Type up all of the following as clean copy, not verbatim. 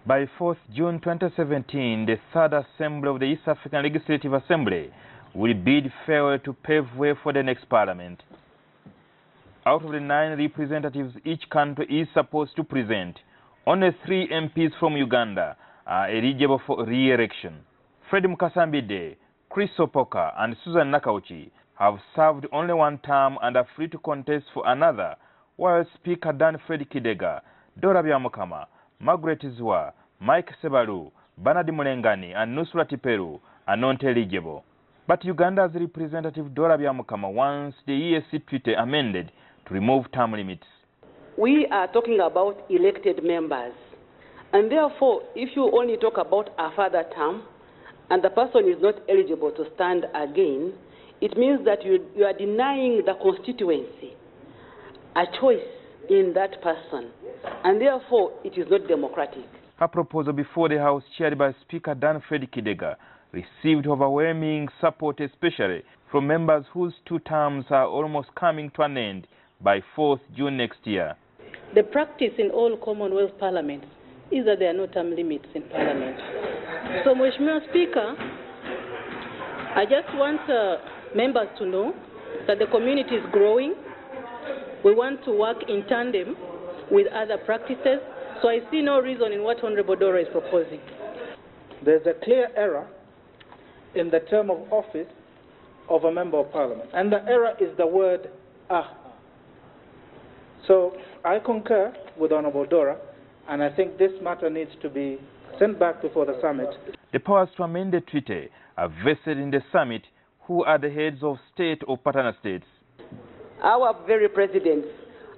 By 4th June 2017, the Third Assembly of the East African Legislative Assembly will bid farewell to pave way for the next parliament. Out of the 9 representatives each country is supposed to present, only 3 MPs from Uganda are eligible for re-election. Fred Mukasambide, Chris Opoka, and Susan Nakauchi have served only 1 term and are free to contest for another, while Speaker Dan Fred Kidega, Dora Byamukama, Margaret Zwa, Mike Sebalu, Bernard Mulengani, and Nusrat Peru are not eligible. But Uganda's representative Dora Byamukama wants the EAC treaty amended to remove term limits. We are talking about elected members. And therefore, if you only talk about a further term and the person is not eligible to stand again, it means that you are denying the constituency a choice in that person. And therefore, it is not democratic. Her proposal before the House, chaired by Speaker Dan Fred Kidega, received overwhelming support, especially from members whose 2 terms are almost coming to an end by 4th June next year. The practice in all Commonwealth parliaments is that there are no term limits in parliament. So, Mheshimiwa Speaker, I just want members to know that the community is growing. We want to work in tandem with other practices, so I see no reason in what Honorable Dora is proposing. There's a clear error in the term of office of a member of parliament, and the error is the word "ah." So I concur with Honorable Dora, and I think this matter needs to be sent back before the summit. The powers to amend the treaty are vested in the summit, who are the heads of state or partner states. Our very presidents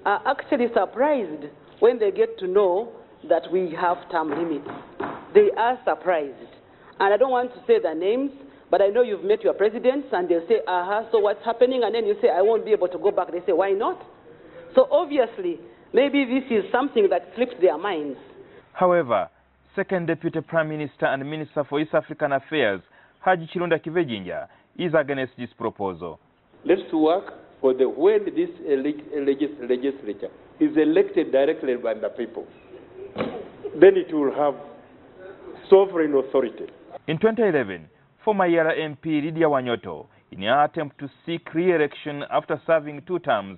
are actually surprised when they get to know that we have term limits. They are surprised. And I don't want to say their names, but I know you've met your presidents, and they'll say, so what's happening? And then you say, I won't be able to go back. They say, why not? So obviously, maybe this is something that slipped their minds. However, Second Deputy Prime Minister and Minister for East African Affairs, Haji Chilunda Kivejinja, is against this proposal. Let's work for when this legislature is elected directly by the people, then it will have sovereign authority. In 2011, former EALA MP Lydia Wanyoto, in an attempt to seek re-election after serving 2 terms,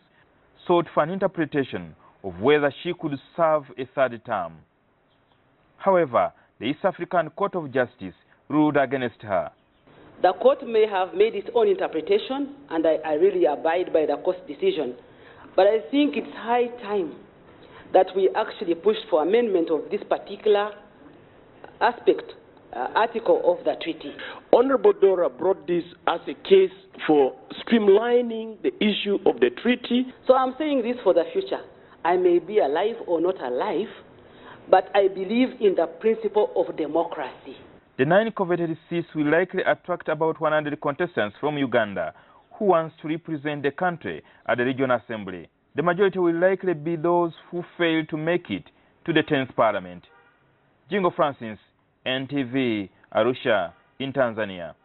sought for an interpretation of whether she could serve a 3rd term. However, the East African Court of Justice ruled against her. The court may have made its own interpretation, and I really abide by the court's decision. But I think it's high time that we actually push for amendment of this particular article of the treaty. Honorable Dora brought this as a case for streamlining the issue of the treaty. So I'm saying this for the future. I may be alive or not alive, but I believe in the principle of democracy. The 9 coveted seats will likely attract about 100 contestants from Uganda who wants to represent the country at the Regional Assembly. The majority will likely be those who fail to make it to the 10th Parliament. Jingo Francis, NTV, Arusha, in Tanzania.